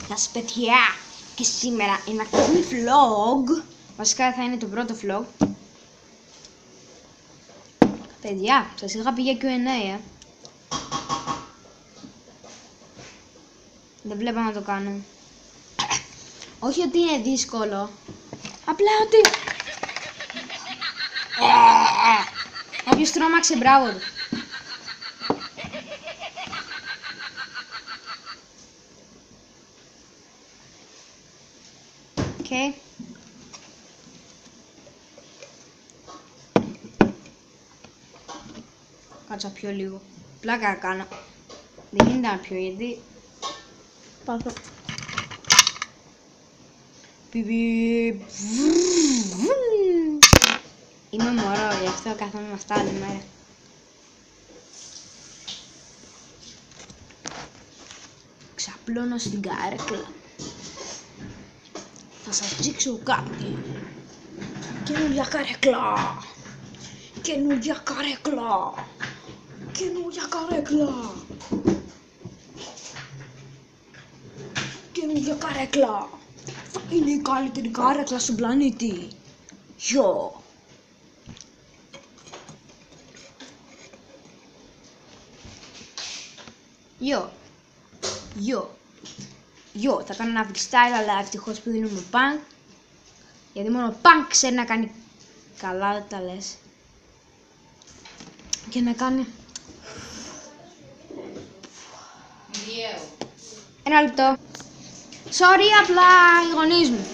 Γεια σας παιδιά! Και σήμερα ένα ακόμη vlog. Βασικά θα είναι το πρώτο vlog. Παιδιά, σας είχα πει για Q&A, Δεν βλέπω να το κάνω. Όχι ότι είναι δύσκολο. Απλά ότι... Όποιος τρόμαξε, μπράβο του. Okay. Κάτσα πιο λίγο. Πλάκα κάνω. Δεν γίνεται να πιω γιατί... Πάθω. Είμαι μωρό, γι' αυτό κάθομαι με αυτά άλλη μέρα. Ξαπλώνω στην καρέκλα. Θα σας δείξω κάτι. Καινούργια καρέκλα. Καινούργια καρέκλα. Καινούργια καρέκλα. Καινούργια καρέκλα. Θα είναι η καλύτερη καρέκλα στον πλανήτη. Γιο. Γιο, θα κάνω ένα freestyle, αλλά ευτυχώς που δίνουμε πανκ. Γιατί μόνο πανκ ξέρει να κάνει καλά τα λες. Και να κάνει... Ένα λεπτό. Sorry, απλά οι γονείς μου.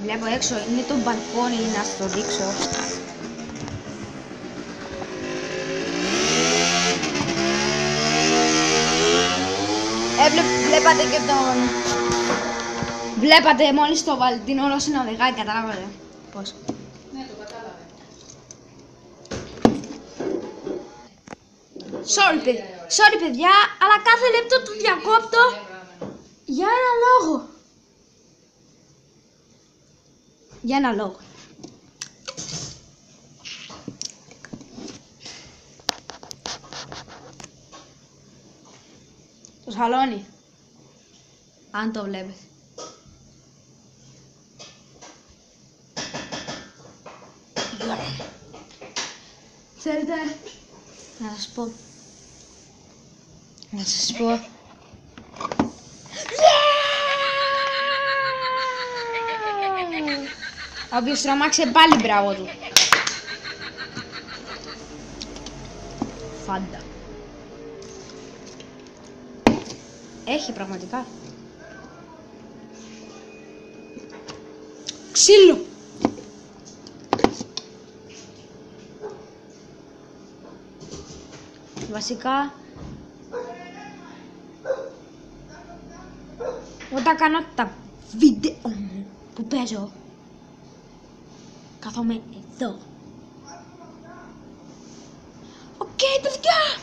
Βλέπω έξω, είναι το μπαλκόνι, να σας το δείξω. Βλέπατε και τον... Βλέπατε μόλις το Βαλεντίνο όλο συνοδηγάει, καταλάβατε. Πώς. Ναι, το κατάλαβε. Sorry παιδιά, αλλά κάθε λεπτό του διακόπτω για ένα λόγο. Για ένα λόγο. Το σαλόνι. Αν το βλέπεις. Θέλετε να σας πω. Όποιος τρομάξε πάλι μπράβο του. Φάντα. Έχει πραγματικά. Ξύλο. Βασικά όταν κάνω τα βίντεο μου που παίζω, κάθομαι εδώ. Οκ, παιδιά!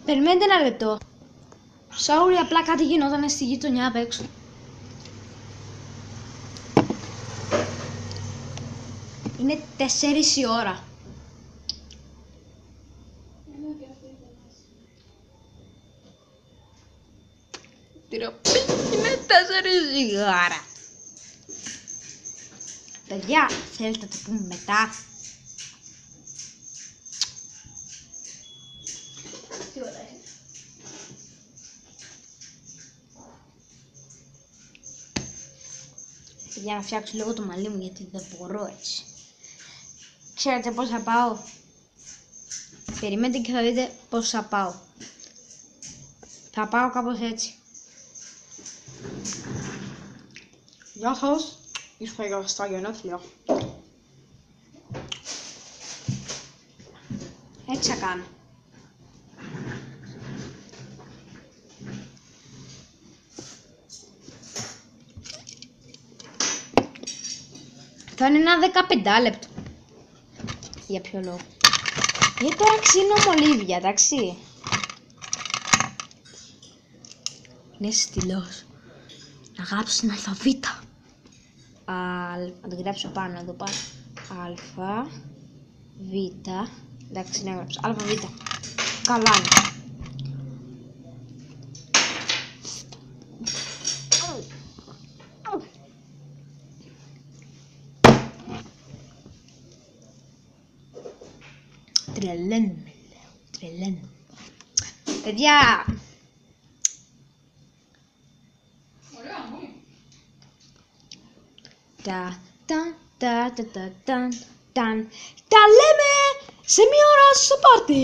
Περιμένετε ένα λεπτό. Sorry, απλά κάτι γινόταν στη γειτονιά απ' έξω. Είναι 4 η ώρα. Είναι 4 η ώρα. Παιδιά, θέλετε να το πούμε μετά. Τι ώρα είναι? Για να φτιάξω λίγο το μαλλί μου, γιατί δεν μπορώ έτσι. Ξέρετε πώς θα πάω? Περιμένετε και θα δείτε πώς θα πάω. Θα πάω κάπως έτσι. Γεια σας, ήρθα στα γενέθλια. Έτσι θα κάνω. Θα είναι ένα 15 λεπτό. Για ποιο λόγο? Γιατί τώρα ξύνω μολύβια, εντάξει. Είναι στυλός. Να γράψω την αλφαβήτα. Να το γράψω πάνω εδώ πάνω. Αλφα, Β. Εντάξει, να γράψω. Αλφα, Β. Καλά είναι. Τρελαίνουμε, λέω. Τρελαίνουμε. Παιδιά! Τα λέμε σε μία ώρα στο πάρτι.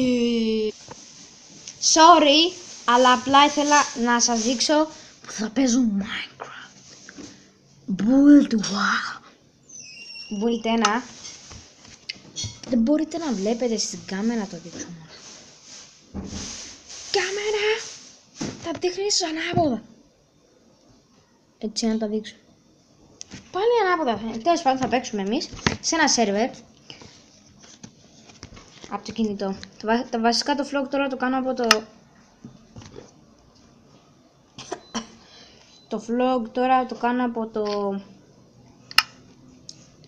Sorry, αλλά απλά ήθελα να σας δείξω που θα παίζω Minecraft. Build 1. Build 1. Δεν μπορείτε να βλέπετε στην κάμερα να το δείξω μόνο. Κάμερα! Τα δείχνεις ανάποδα. Έτσι να τα δείξω. Πάλι ανάποδα. Τέλος πάντων θα παίξουμε εμείς σε ένα σερβερ. Από το κινητό. Το βασικά το vlog τώρα το κάνω από το... Το vlog τώρα το κάνω από το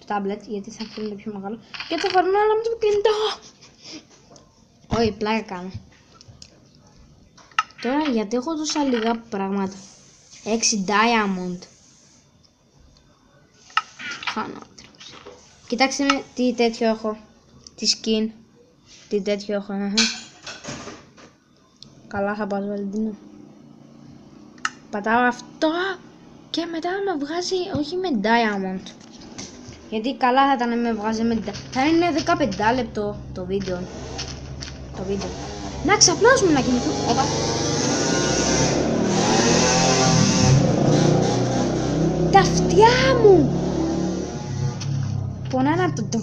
tablet, γιατί θα φαίνεται πιο μεγάλο. Και το φορνώ αλλά με το κινητό. Όχι, πλάκα κάνω. Τώρα γιατί έχω τόσα λίγα πράγματα. 6 diamond. Χανάτρος. Κοιτάξτε με τι τέτοιο έχω. Τι skin. Τι τέτοιο έχω. Καλά θα πάω Βαλεντίνο. Πατάω αυτό και μετά με βγάζει όχι με diamond. Γιατί καλά θα ήταν να με βγάζει με diamond. Θα είναι 15 λεπτό το βίντεο. Να ξαπλώσουμε να κινηθώ. Όπα. Τα αυτιά μου. Πονάνε από το...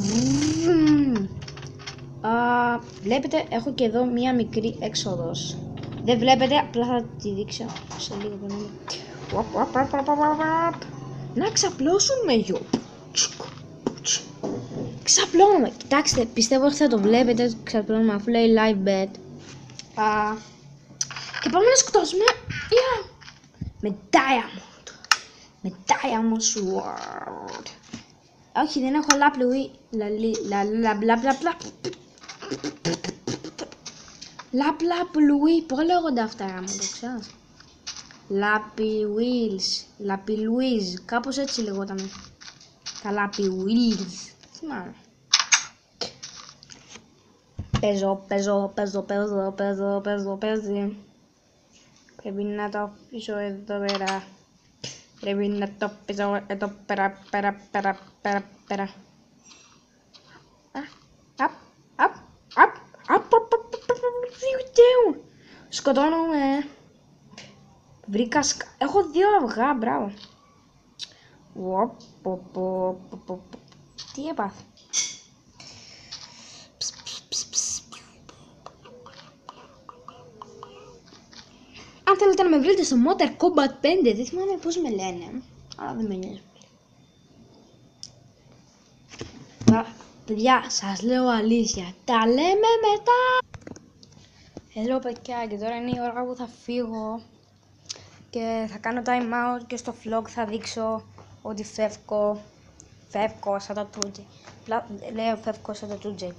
Βλέπετε έχω και εδώ μία μικρή έξοδος. Δεν βλέπετε, απλά θα τη δείξω σε λίγο πολύ. Να ξαπλώσουμε γιο. Ξαπλώνουμε. Κοιτάξτε, πιστεύω ότι θα το βλέπετε. Ξαπλώνουμε αφού λέει live bet. Και πάμε να σκοτώσουμε. Με diamond. Με diamond sword. Όχι, δεν έχω λάπλουι. Λάπλουι. Πώς λέγονται αυτά, άμα το ξέρεις. Λαπιλουίζ. Κάπως έτσι λεγόταν. Τα λαπιλουίζ. Θυμάμαι. Παίζω. Πρέπει να το αφήσω εδώ πέρα. Πρέπει να το αφήσω εδώ πέρα. Σκοτώνομαι. Βρήκα έχω 2 αυγά, μπράβο. Τι έπαθε. Αν θέλετε να με βρείτε στο Mortal Kombat 5, δεν θυμάμαι πώς με λένε. Αλλά δεν με νοιάζει. Παιδιά, σας λέω αλήθεια. Τα λέμε μετά. Hello παιδιά, και τώρα είναι η ώρα που θα φύγω. Και θα κάνω time out και στο vlog θα δείξω ότι φεύγω σαν το Τούτζε. Λέω φεύγω σαν το Τούτζε.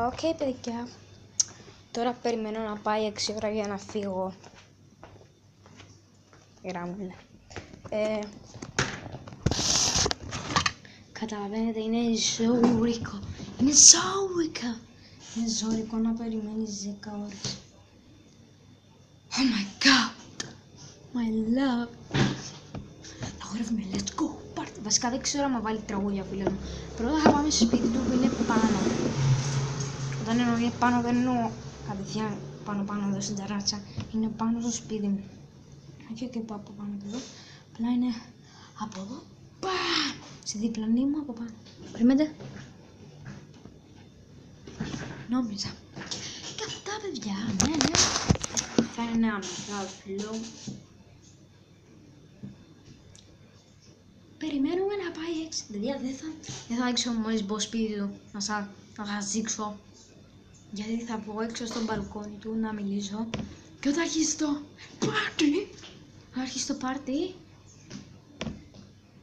Οκ παιδιά. Τώρα περιμένω να πάει 6 ώρα για να φύγω. Γράμμουλα. Καταλαβαίνετε, είναι ζώρικο. Είναι ζώρικο να περιμένεις 10 ώρες. Oh my god. My love. Αγορεύουμε, let's go. Πάρτε. Βασικά δεν ξέρω αν βάλει τραγούδια, φίλε μου. Πρώτα θα πάμε στο σπίτι του που είναι πάνω. Όταν εννοώ πάνω δεν εννοώ κατευθείαν πάνω εδώ στην ταράτσα. Είναι πάνω στο σπίτι μου. Όχι και πάω από πάνω εδώ. Απλά είναι από εδώ. Παμ! Στη διπλανή μου από πάνω. Περιμένετε. Νόμιζα. Και αυτά παιδιά, ναι. Θα είναι ένα μεγάλο vlog. Περιμένουμε να πάει 6. Παιδιά, δεν θα έξω μόλις μπω σπίτι του να σας δείξω. Γιατί θα βγω έξω στο μπαλκόνι του να μιλήσω. Και όταν αρχίσει το πάρτι, θα αρχίσει το πάρτι.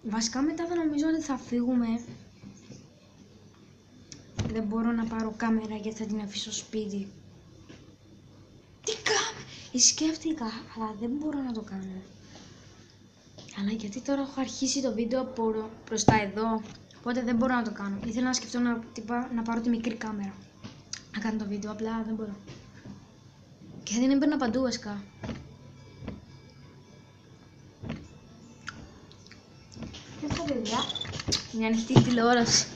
Βασικά μετά δεν νομίζω ότι θα φύγουμε. Δεν μπορώ να πάρω κάμερα γιατί θα την αφήσω στο σπίτι. Τι κάμερα! Σκέφτηκα, αλλά δεν μπορώ να το κάνω. Αλλά γιατί τώρα έχω αρχίσει το βίντεο προς τα εδώ. Οπότε δεν μπορώ να το κάνω. Ήθελα να σκεφτώ να πάρω τη μικρή κάμερα. Να κάνω το βίντεο, απλά δεν μπορώ. Και δεν έμπαιρνα παντού βασικά. Δεν θα παιδιά. Είναι ανοιχτή η τηλεόραση.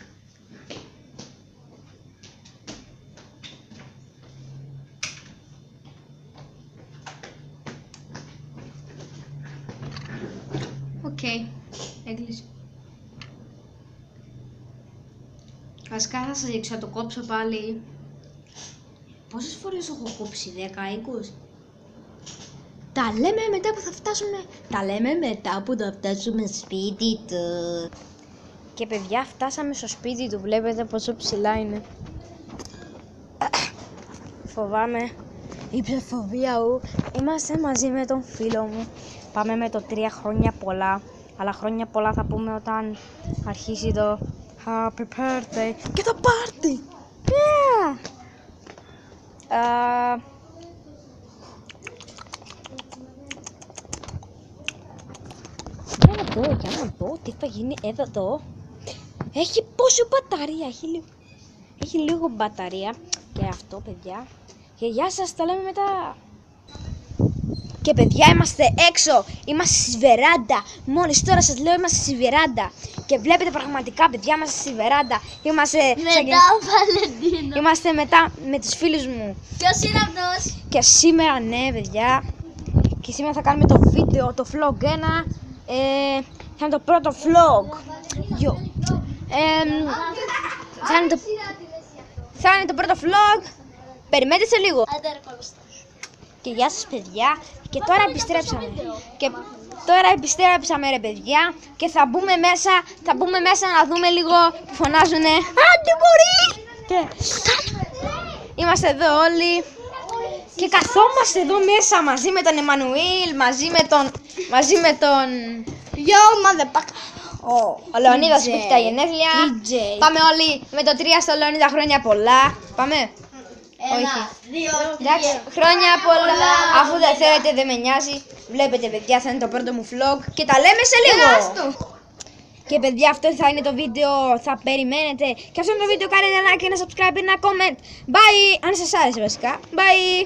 Οκ, έκλεισε. Βασικά θα σας δείξω, θα το κόψω πάλι. Πόσες φορές έχω κόψει, 10, 20? Τα λέμε μετά που θα φτάσουμε σπίτι του. Και παιδιά, φτάσαμε στο σπίτι του, βλέπετε πόσο ψηλά είναι. Φοβάμαι, η ψευφοβία μου. Είμαστε μαζί με τον φίλο μου. Πάμε με το 3 χρόνια πολλά. Αλλά χρόνια πολλά θα πούμε όταν αρχίσει το Happy Birthday και το party. Yeah. Για να δω τι θα γίνει εδώ. Έχει πόσο μπαταρία, έχει λίγο μπαταρία. Και αυτό παιδιά. Και γεια σας, τα λέμε μετά. Και παιδιά, είμαστε έξω, είμαστε στη βεράντα. Μόλις τώρα σας λέω είμαστε στη βεράντα. Και βλέπετε πραγματικά παιδιά, είμαστε στη βεράντα. Είμαστε Βαλεντίνο. Είμαστε μετά με τους φίλους μου. Ποιος είναι αυτός? Και σήμερα ναι παιδιά. Και σήμερα θα κάνουμε το βίντεο, το vlog 1. Θα είναι το πρώτο vlog. Θα είναι το πρώτο vlog. Περιμένετε σε λίγο. Και γεια σας παιδιά. Και τώρα επιστρέψαμε. Και τώρα επιστρέψαμε ρε παιδιά. Και θα μπούμε μέσα να δούμε λίγο που φωνάζουνε άντε μπορεί. Και είμαστε εδώ όλοι. Και καθόμαστε εδώ μέσα μαζί με τον Εμμανουήλ. Μαζί με τον Yo motherfucker. ο Λεωνίδας που έχει τα γενέθλια. Πάμε όλοι με το 3 στο Λεωνίδα, χρόνια πολλά. Πάμε. 1, 2, 3. Εντάξει, χρόνια πολλά. Αφού δεν θέλετε, δεν με νοιάζει. Βλέπετε, παιδιά, θα είναι το πρώτο μου vlog. Και τα λέμε σε λίγο. Και παιδιά, αυτό θα είναι το βίντεο. Θα περιμένετε. Και αυτό είναι το βίντεο. Κάνετε ένα like, ένα subscribe, ένα comment. Bye. Αν σας άρεσε βασικά. Bye.